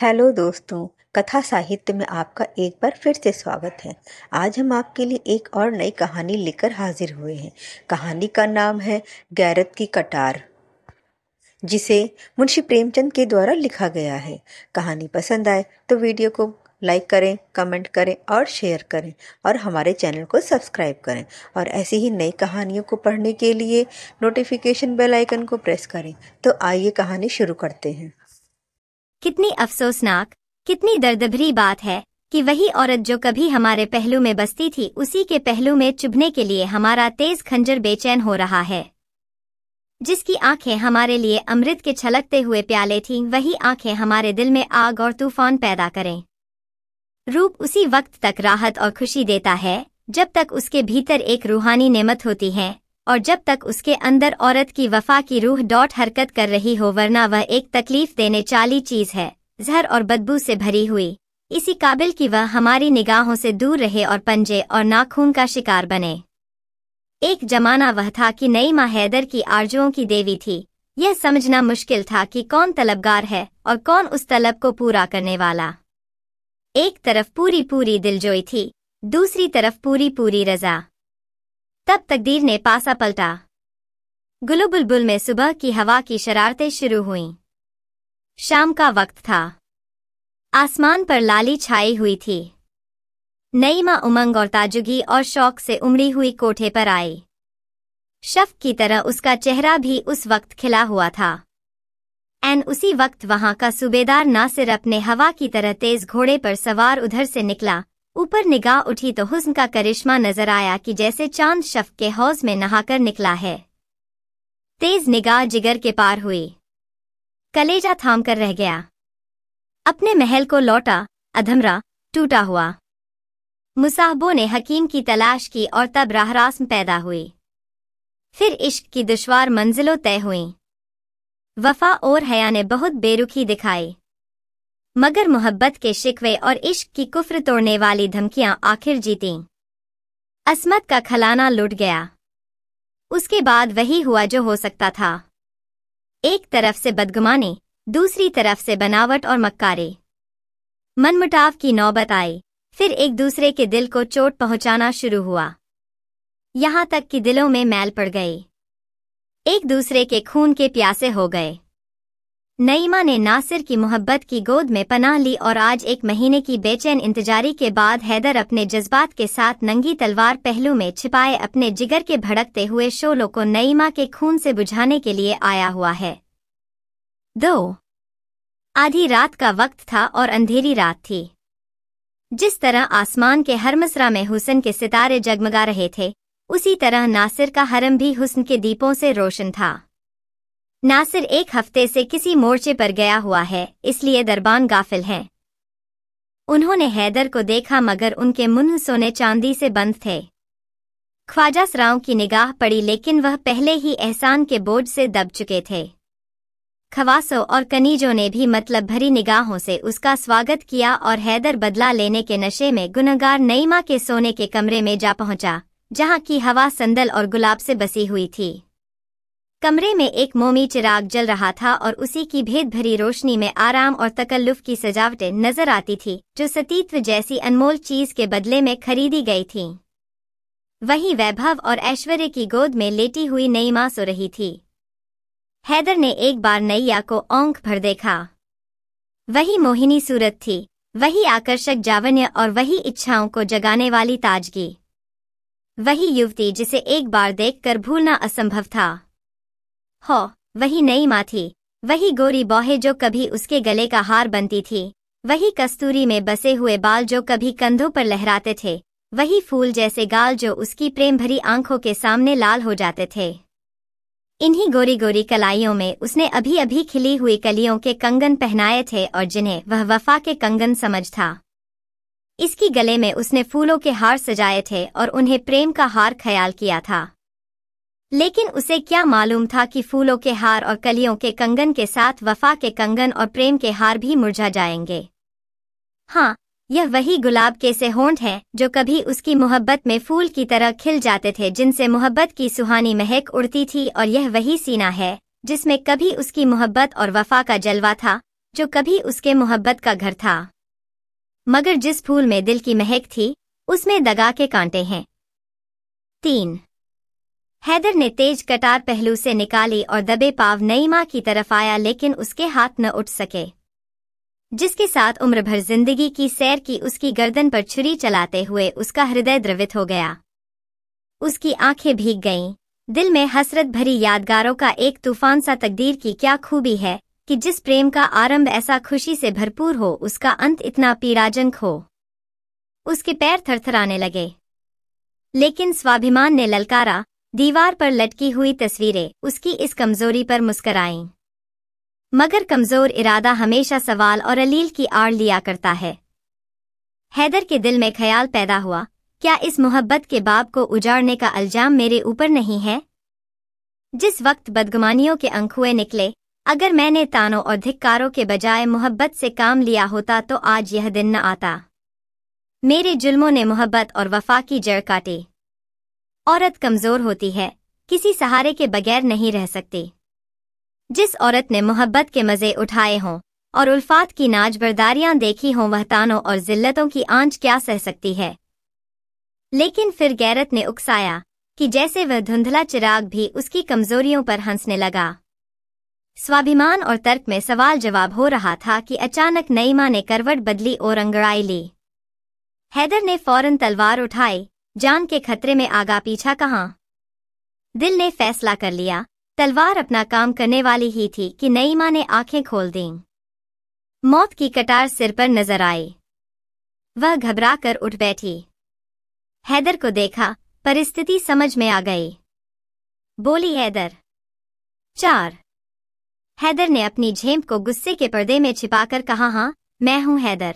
Hello दोस्तों, कथा साहित्य में आपका एक बार फिर से स्वागत है। आज हम आपके लिए एक और नई कहानी लेकर हाजिर हुए हैं। कहानी का नाम है गैरत की कटार, जिसे मुंशी प्रेमचंद के द्वारा लिखा गया है। कहानी पसंद आए तो वीडियो को लाइक करें, कमेंट करें और शेयर करें और हमारे चैनल को सब्सक्राइब करें। और ऐसी ही नई कहानियों को पढ़ने के लिए नोटिफिकेशन बेल आइकन को प्रेस करें। तो आइए कहानी शुरू करते हैं। कितनी अफसोसनाक, कितनी दर्द भरी बात है कि वही औरत जो कभी हमारे पहलू में बसती थी, उसी के पहलू में चुभने के लिए हमारा तेज खंजर बेचैन हो रहा है। जिसकी आंखें हमारे लिए अमृत के छलकते हुए प्याले थीं, वही आंखें हमारे दिल में आग और तूफान पैदा करें। रूप उसी वक्त तक राहत और खुशी देता है जब तक उसके भीतर एक रूहानी नेमत होती है, और जब तक उसके अंदर औरत की वफा की रूह डॉट हरकत कर रही हो, वरना वह एक तकलीफ देने चाली चीज है, जहर और बदबू से भरी हुई, इसी काबिल कि वह हमारी निगाहों से दूर रहे और पंजे और नाखून का शिकार बने। एक जमाना वह था कि नईमा हैदर की आरजुओं की देवी थी। यह समझना मुश्किल था कि कौन तलबगार है और कौन उस तलब को पूरा करने वाला। एक तरफ पूरी पूरी दिलजोई थी, दूसरी तरफ पूरी पूरी रजा। तब तकदीर ने पासा पलटा। गुलु बुलबुल में सुबह की हवा की शरारतें शुरू हुईं। शाम का वक्त था। आसमान पर लाली छाई हुई थी। नईमा उमंग और ताजुगी और शौक से उमड़ी हुई कोठे पर आई। शफ की तरह उसका चेहरा भी उस वक्त खिला हुआ था। उसी वक्त वहां का सूबेदार नासिर अपने हवा की तरह तेज घोड़े पर सवार उधर से निकला। ऊपर निगाह उठी तो हुस्न का करिश्मा नजर आया कि जैसे चांद शफ के हौज में नहाकर निकला है। तेज निगाह जिगर के पार हुई। कलेजा थाम कर रह गया। अपने महल को लौटा, अधमरा, टूटा हुआ। मुसाहबों ने हकीम की तलाश की और तब राहरास्म पैदा हुई। फिर इश्क की दुश्वार मंजिलों तय हुईं। वफा और हया ने बहुत बेरुखी दिखाई, मगर मोहब्बत के शिकवे और इश्क की कुफ्र तोड़ने वाली धमकियां आखिर जीतीं। असमत का खलाना लुट गया। उसके बाद वही हुआ जो हो सकता था। एक तरफ से बदगुमानी, दूसरी तरफ से बनावट और मक्कारी। मनमुटाव की नौबत आई। फिर एक दूसरे के दिल को चोट पहुंचाना शुरू हुआ, यहां तक कि दिलों में मैल पड़ गई। एक दूसरे के खून के प्यासे हो गए। नईमा ने नासिर की मोहब्बत की गोद में पनाह ली और आज 1 महीने की बेचैन इंतजारी के बाद हैदर अपने जज्बात के साथ नंगी तलवार पहलू में छिपाए अपने जिगर के भड़कते हुए शोलों को नईमा के खून से बुझाने के लिए आया हुआ है। 2 आधी रात का वक्त था और अंधेरी रात थी। जिस तरह आसमान के हर मिसरा में हुस्न के सितारे जगमगा रहे थे, उसी तरह नासिर का हरम भी हुस्न के दीपों से रोशन था। नासिर 1 हफ्ते से किसी मोर्चे पर गया हुआ है, इसलिए दरबान गाफिल हैं। उन्होंने हैदर को देखा, मगर उनके मुंह सोने चांदी से बंद थे। ख्वाजा सराओं की निगाह पड़ी, लेकिन वह पहले ही एहसान के बोझ से दब चुके थे। खवासों और कनीजों ने भी मतलब भरी निगाहों से उसका स्वागत किया और हैदर बदला लेने के नशे में गुनहगार नईमा के सोने के कमरे में जा पहुंचा, जहां की हवा संदल और गुलाब से बसी हुई थी। कमरे में एक मोमी चिराग जल रहा था और उसी की भेद भरी रोशनी में आराम और तकल्लुफ की सजावटें नजर आती थी, जो सतीत्व जैसी अनमोल चीज के बदले में खरीदी गई थीं। वहीं वैभव और ऐश्वर्य की गोद में लेटी हुई नईमा सो रही थी। हैदर ने एक बार नैया को आंख भर देखा। वही मोहिनी सूरत थी, वही आकर्षक जावन्य और वही इच्छाओं को जगाने वाली ताजगी। वही युवती जिसे एक बार देखकर भूलना असंभव था। वही नईमा थी, वही गोरी बौहे जो कभी उसके गले का हार बनती थी, वही कस्तूरी में बसे हुए बाल जो कभी कंधों पर लहराते थे, वही फूल जैसे गाल जो उसकी प्रेम भरी आंखों के सामने लाल हो जाते थे। इन्हीं गोरी गोरी कलाइयों में उसने अभी अभी खिली हुई कलियों के कंगन पहनाए थे और जिन्हें वह वफा के कंगन समझ था। इसकी गले में उसने फूलों के हार सजाए थे और उन्हें प्रेम का हार ख्याल किया था। लेकिन उसे क्या मालूम था कि फूलों के हार और कलियों के कंगन के साथ वफा के कंगन और प्रेम के हार भी मुरझा जाएंगे। हाँ, यह वही गुलाब के से होंठ हैं जो कभी उसकी मोहब्बत में फूल की तरह खिल जाते थे, जिनसे मोहब्बत की सुहानी महक उड़ती थी, और यह वही सीना है जिसमें कभी उसकी मोहब्बत और वफा का जलवा था, जो कभी उसके मोहब्बत का घर था। मगर जिस फूल में दिल की महक थी, उसमें दगा के कांटे हैं। 3। हैदर ने तेज कटार पहलू से निकाली और दबे पाव नईमा की तरफ आया, लेकिन उसके हाथ न उठ सके। जिसके साथ उम्र भर जिंदगी की सैर की उसकी गर्दन पर छुरी चलाते हुए उसका हृदय द्रवित हो गया। उसकी आंखें भीग गईं। दिल में हसरत भरी यादगारों का एक तूफान सा। तकदीर की क्या खूबी है कि जिस प्रेम का आरंभ ऐसा खुशी से भरपूर हो, उसका अंत इतना पीड़ाजनक हो। उसके पैर थरथराने लगे, लेकिन स्वाभिमान ने ललकारा। दीवार पर लटकी हुई तस्वीरें उसकी इस कमजोरी पर मुस्कराईं। मगर कमजोर इरादा हमेशा सवाल और अलील की आड़ लिया करता है। हैदर के दिल में ख्याल पैदा हुआ, क्या इस मोहब्बत के बाब को उजाड़ने का इल्जाम मेरे ऊपर नहीं है? जिस वक्त बदगुमानियों के अंकुए निकले, अगर मैंने तानों और धिक्कारों के बजाय मोहब्बत से काम लिया होता तो आज यह दिन न आता। मेरे जुल्मों ने मोहब्बत और वफा की जड़ काटी। औरत कमजोर होती है, किसी सहारे के बगैर नहीं रह सकती। जिस औरत ने मोहब्बत के मजे उठाए हों और उल्फात की नाज बर्दारियां देखी हों, वह तानों और जिल्लतों की आंच क्या सह सकती है? लेकिन फिर गैरत ने उकसाया कि जैसे वह धुंधला चिराग भी उसकी कमजोरियों पर हंसने लगा। स्वाभिमान और तर्क में सवाल जवाब हो रहा था कि अचानक नईमा ने करवट बदली और अंगड़ाई ली। हैदर ने फौरन तलवार उठाई। जान के खतरे में आगा पीछा कहाँ। दिल ने फैसला कर लिया, तलवार अपना काम करने वाली ही थी कि नईमा ने आंखें खोल दीं। मौत की कटार सिर पर नजर आई। वह घबरा कर उठ बैठी। हैदर को देखा, परिस्थिति समझ में आ गई। बोली, हैदर। 4। हैदर ने अपनी झेंप को गुस्से के पर्दे में छिपाकर कहा, हाँ, मैं हूं हैदर।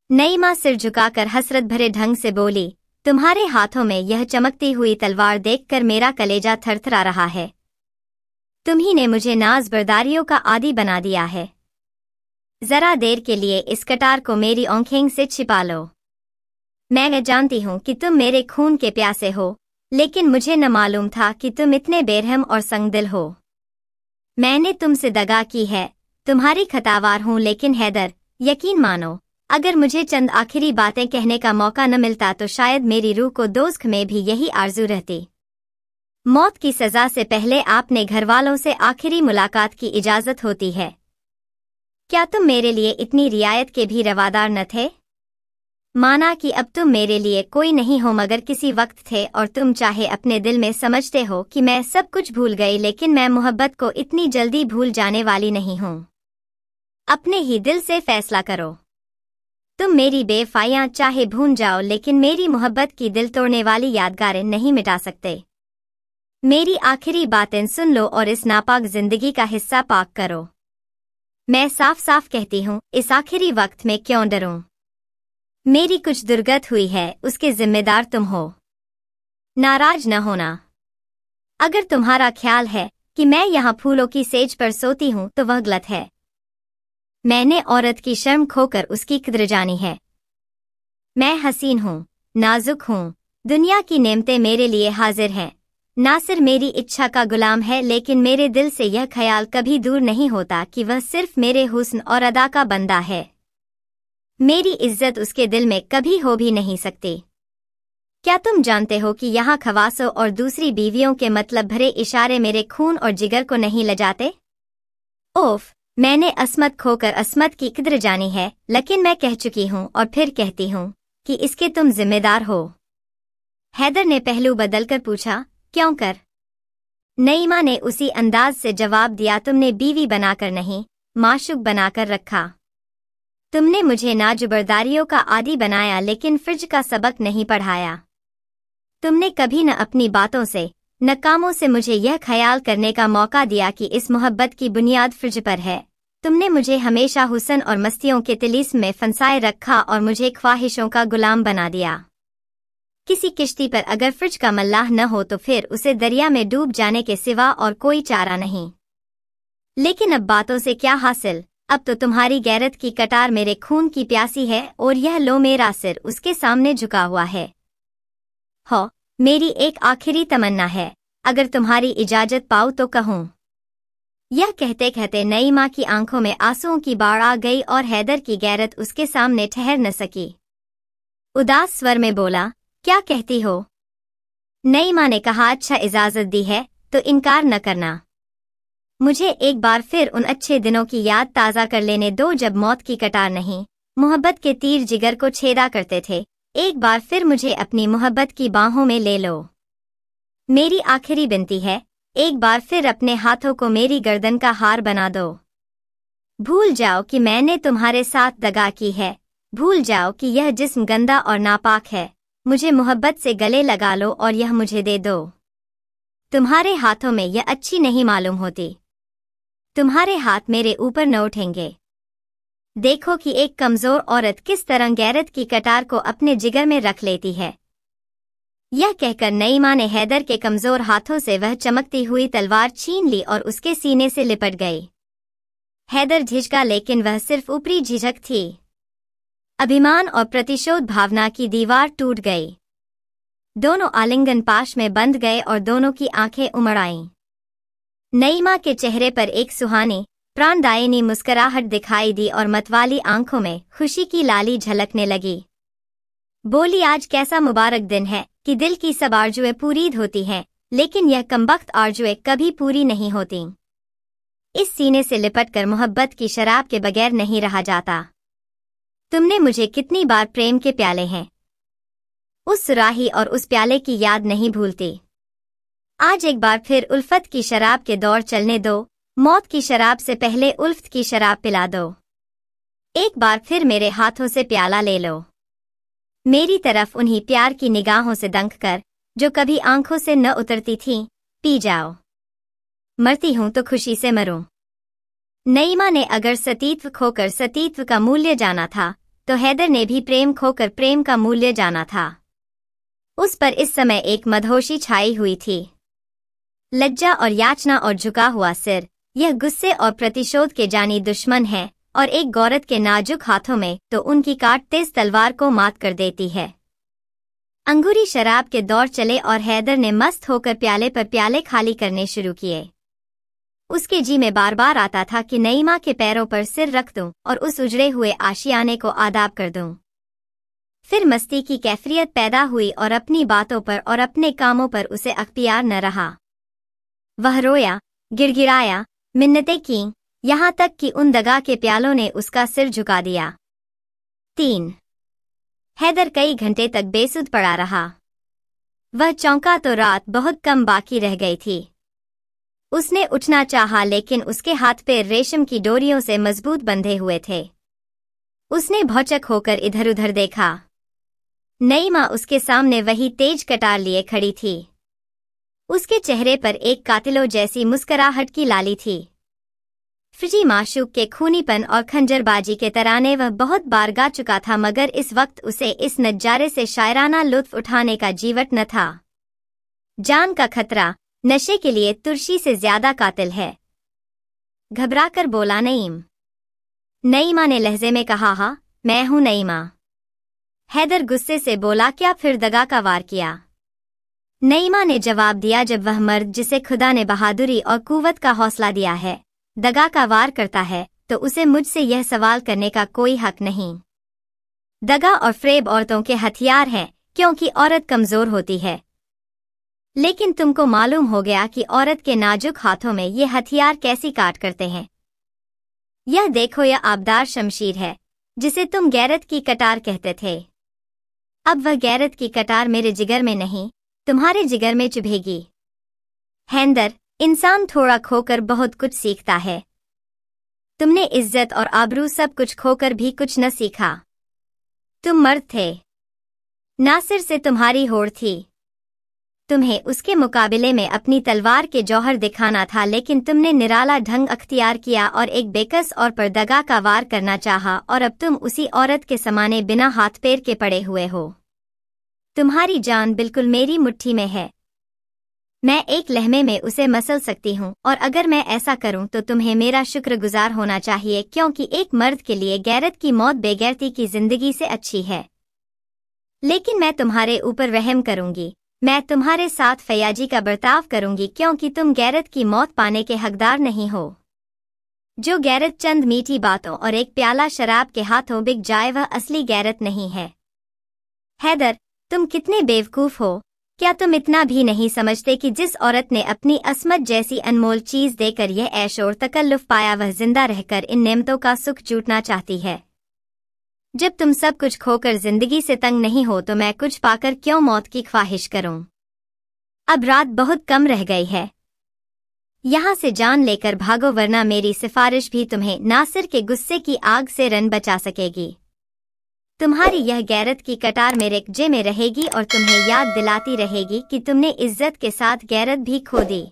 नईमा सिर झुकाकर हसरत भरे ढंग से बोली, तुम्हारे हाथों में यह चमकती हुई तलवार देखकर मेरा कलेजा थरथरा रहा है। तुम्ही ने मुझे नाज बर्दारियों का आदी बना दिया है। जरा देर के लिए इस कटार को मेरी आंखें से छिपा लो। मैं जानती हूं कि तुम मेरे खून के प्यासे हो, लेकिन मुझे न मालूम था कि तुम इतने बेरहम और संगदिल हो। मैंने तुमसे दगा की है, तुम्हारी खतावार हूं, लेकिन हैदर, यकीन मानो, अगर मुझे चंद आखिरी बातें कहने का मौका न मिलता तो शायद मेरी रूह को दोज़ख में भी यही आरज़ू रहती। मौत की सजा से पहले आपने घरवालों से आखिरी मुलाकात की इजाजत होती है। क्या तुम मेरे लिए इतनी रियायत के भी रवादार न थे? माना कि अब तुम मेरे लिए कोई नहीं हो, मगर किसी वक्त थे, और तुम चाहे अपने दिल में समझते हो कि मैं सब कुछ भूल गई, लेकिन मैं मोहब्बत को इतनी जल्दी भूल जाने वाली नहीं हूं। अपने ही दिल से फैसला करो। तुम मेरी बेवफाइयां चाहे भूल जाओ, लेकिन मेरी मोहब्बत की दिल तोड़ने वाली यादगारें नहीं मिटा सकते। मेरी आखिरी बातें सुन लो और इस नापाक जिंदगी का हिस्सा पाक करो। मैं साफ साफ कहती हूँ, इस आखिरी वक्त में क्यों डरूं? मेरी कुछ दुर्गत हुई है, उसके जिम्मेदार तुम हो। नाराज न होना। अगर तुम्हारा ख्याल है कि मैं यहाँ फूलों की सेज पर सोती हूँ तो वह गलत है। मैंने औरत की शर्म खोकर उसकी कद्र जानी है। मैं हसीन हूँ, नाजुक हूँ, दुनिया की नेमतें मेरे लिए हाजिर हैं। नासिर मेरी इच्छा का गुलाम है, लेकिन मेरे दिल से यह ख्याल कभी दूर नहीं होता कि वह सिर्फ मेरे हुस्न और अदा का बंदा है। मेरी इज्जत उसके दिल में कभी हो भी नहीं सकती। क्या तुम जानते हो कि यहाँ खवासों और दूसरी बीवियों के मतलब भरे इशारे मेरे खून और जिगर को नहीं लजाते? ओफ, मैंने असमत खोकर असमत की कद्र जानी है, लेकिन मैं कह चुकी हूँ और फिर कहती हूँ कि इसके तुम जिम्मेदार हो। हैदर ने पहलू बदलकर पूछा, क्यों कर? नईमा ने उसी अंदाज से जवाब दिया, तुमने बीवी बनाकर नहीं, माशूक बनाकर रखा। तुमने मुझे नाजुबरदारियों का आदी बनाया, लेकिन फ्रिज का सबक नहीं पढ़ाया। तुमने कभी न अपनी बातों से न कामों से मुझे यह ख्याल करने का मौका दिया कि इस मोहब्बत की बुनियाद फ्रिज पर है। तुमने मुझे हमेशा हुस्न और मस्तियों के तिलिस्म में फंसाए रखा और मुझे ख्वाहिशों का गुलाम बना दिया। किसी किश्ती पर अगर फ्रिज का मल्लाह न हो तो फिर उसे दरिया में डूब जाने के सिवा और कोई चारा नहीं। लेकिन अब बातों से क्या हासिल? अब तो तुम्हारी गैरत की कटार मेरे खून की प्यासी है और यह लो मेरा सिर उसके सामने झुका हुआ है। हो, मेरी एक आखिरी तमन्ना है, अगर तुम्हारी इजाजत पाऊं तो कहूं। यह कहते कहते नईमा की आंखों में आंसुओं की बाढ़ आ गई और हैदर की गैरत उसके सामने ठहर न सकी। उदास स्वर में बोला, क्या कहती हो? नईमा ने कहा, अच्छा इजाजत दी है तो इनकार न करना। मुझे एक बार फिर उन अच्छे दिनों की याद ताज़ा कर लेने दो जब मौत की कटार नहीं, मोहब्बत के तीर जिगर को छेदा करते थे। एक बार फिर मुझे अपनी मोहब्बत की बाहों में ले लो। मेरी आखिरी विनती है, एक बार फिर अपने हाथों को मेरी गर्दन का हार बना दो। भूल जाओ कि मैंने तुम्हारे साथ दगा की है, भूल जाओ कि यह जिस्म गंदा और नापाक है। मुझे मोहब्बत से गले लगा लो और यह मुझे दे दो। तुम्हारे हाथों में यह अच्छी नहीं मालूम होती। तुम्हारे हाथ मेरे ऊपर न उठेंगे। देखो कि एक कमजोर औरत किस तरह गैरत की कटार को अपने जिगर में रख लेती है। यह कहकर नईमा ने हैदर के कमजोर हाथों से वह चमकती हुई तलवार छीन ली और उसके सीने से लिपट गई। हैदर झिझका, लेकिन वह सिर्फ ऊपरी झिझक थी। अभिमान और प्रतिशोध भावना की दीवार टूट गई। दोनों आलिंगन पाश में बंध गए और दोनों की आंखें उमड़ आईं। नईमा के चेहरे पर एक सुहानी, प्राणदायिनी मुस्कुराहट दिखाई दी और मतवाली आंखों में खुशी की लाली झलकने लगी। बोली, आज कैसा मुबारक दिन है कि दिल की सब आरजुएं पूरी होती हैं, लेकिन यह कमबख्त आरजुएं कभी पूरी नहीं होती। इस सीने से लिपटकर मोहब्बत की शराब के बगैर नहीं रहा जाता। तुमने मुझे कितनी बार प्रेम के प्याले हैं, उस सुराही और उस प्याले की याद नहीं भूलती। आज एक बार फिर उल्फत की शराब के दौर चलने दो, मौत की शराब से पहले उल्फत की शराब पिला दो। एक बार फिर मेरे हाथों से प्याला ले लो। मेरी तरफ उन्हीं प्यार की निगाहों से दंख कर जो कभी आंखों से न उतरती थीं, पी जाओ। मरती हूं तो खुशी से मरूं। नईमा ने अगर सतीत्व खोकर सतीत्व का मूल्य जाना था, तो हैदर ने भी प्रेम खोकर प्रेम का मूल्य जाना था। उस पर इस समय एक मदहोशी छाई हुई थी। लज्जा और याचना और झुका हुआ सिर, यह गुस्से और प्रतिशोध के जानी दुश्मन है, और एक गौरत के नाजुक हाथों में तो उनकी काट तेज तलवार को मात कर देती है। अंगूरी शराब के दौर चले और हैदर ने मस्त होकर प्याले पर प्याले खाली करने शुरू किए। उसके जी में बार बार आता था कि नईमा के पैरों पर सिर रख दूं और उस उजड़े हुए आशियाने को आदाब कर दूं। फिर मस्ती की कैफियत पैदा हुई और अपनी बातों पर और अपने कामों पर उसे अख्तियार न रहा। वह रोया, गिड़गिड़ाया, मिन्नतें कीं, यहाँ तक कि उन दगा के प्यालों ने उसका सिर झुका दिया। 3 हैदर कई घंटे तक बेसुध पड़ा रहा। वह चौंका तो रात बहुत कम बाकी रह गई थी। उसने उठना चाहा, लेकिन उसके हाथ पैर रेशम की डोरियों से मजबूत बंधे हुए थे। उसने भौचक होकर इधर उधर देखा। नईमा उसके सामने वही तेज कटार लिए खड़ी थी। उसके चेहरे पर एक कातिलों जैसी मुस्कुराहट की लाली थी। फ्रिजी माशूक के खूनीपन और खंजरबाजी के तराने वह बहुत बार गा चुका था, मगर इस वक्त उसे इस नजारे से शायराना लुत्फ उठाने का जीवट न था। जान का खतरा नशे के लिए तुर्शी से ज्यादा कातिल है। घबराकर बोला नईम। नईमा ने लहजे में कहा, हाँ मैं हूं नईमा। हैदर गुस्से से बोला, क्या फिर दगा का वार किया? नईमा ने जवाब दिया, जब वह मर्द जिसे खुदा ने बहादुरी और कुव्वत का हौसला दिया है दगा का वार करता है, तो उसे मुझसे यह सवाल करने का कोई हक नहीं। दगा और फ्रेब औरतों के हथियार हैं, क्योंकि औरत कमजोर होती है। लेकिन तुमको मालूम हो गया कि औरत के नाजुक हाथों में ये हथियार कैसी काट करते हैं। यह देखो, यह आबदार शमशीर है जिसे तुम गैरत की कटार कहते थे। अब वह गैरत की कटार मेरे जिगर में नहीं, तुम्हारे जिगर में चुभेगी। हैदर, इंसान थोड़ा खोकर बहुत कुछ सीखता है। तुमने इज्जत और आबरू सब कुछ खोकर भी कुछ न सीखा। तुम मर्द थे, नासिर से तुम्हारी होड़ थी। तुम्हें उसके मुकाबले में अपनी तलवार के जौहर दिखाना था, लेकिन तुमने निराला ढंग अख्तियार किया और एक बेकस और पर दगा का वार करना चाहा, और अब तुम उसी औरत के समाने बिना हाथ पैर के पड़े हुए हो। तुम्हारी जान बिल्कुल मेरी मुट्ठी में है। मैं एक लहमे में उसे मसल सकती हूँ, और अगर मैं ऐसा करूँ तो तुम्हें मेरा शुक्रगुजार होना चाहिए, क्योंकि एक मर्द के लिए गैरत की मौत बेगैरती की जिंदगी से अच्छी है। लेकिन मैं तुम्हारे ऊपर रहम करूंगी, मैं तुम्हारे साथ फयाजी का बर्ताव करूंगी क्योंकि तुम गैरत की मौत पाने के हकदार नहीं हो। जो गैरत चंद मीठी बातों और एक प्याला शराब के हाथों बिक जाए वह असली गैरत नहीं है। हैदर, तुम कितने बेवकूफ हो। क्या तुम इतना भी नहीं समझते कि जिस औरत ने अपनी असमत जैसी अनमोल चीज देकर यह ऐश और तकल्लुफ पाया वह जिंदा रहकर इन नेमतों का सुख चूटना चाहती है। जब तुम सब कुछ खोकर जिंदगी से तंग नहीं हो तो मैं कुछ पाकर क्यों मौत की ख्वाहिश करूं। अब रात बहुत कम रह गई है, यहाँ से जान लेकर भागो वरना मेरी सिफारिश भी तुम्हें नासिर के गुस्से की आग से रन बचा सकेगी। तुम्हारी यह गैरत की कटार मेरे कजे में रहेगी और तुम्हें याद दिलाती रहेगी कि तुमने इज्जत के साथ गैरत भी खो दी।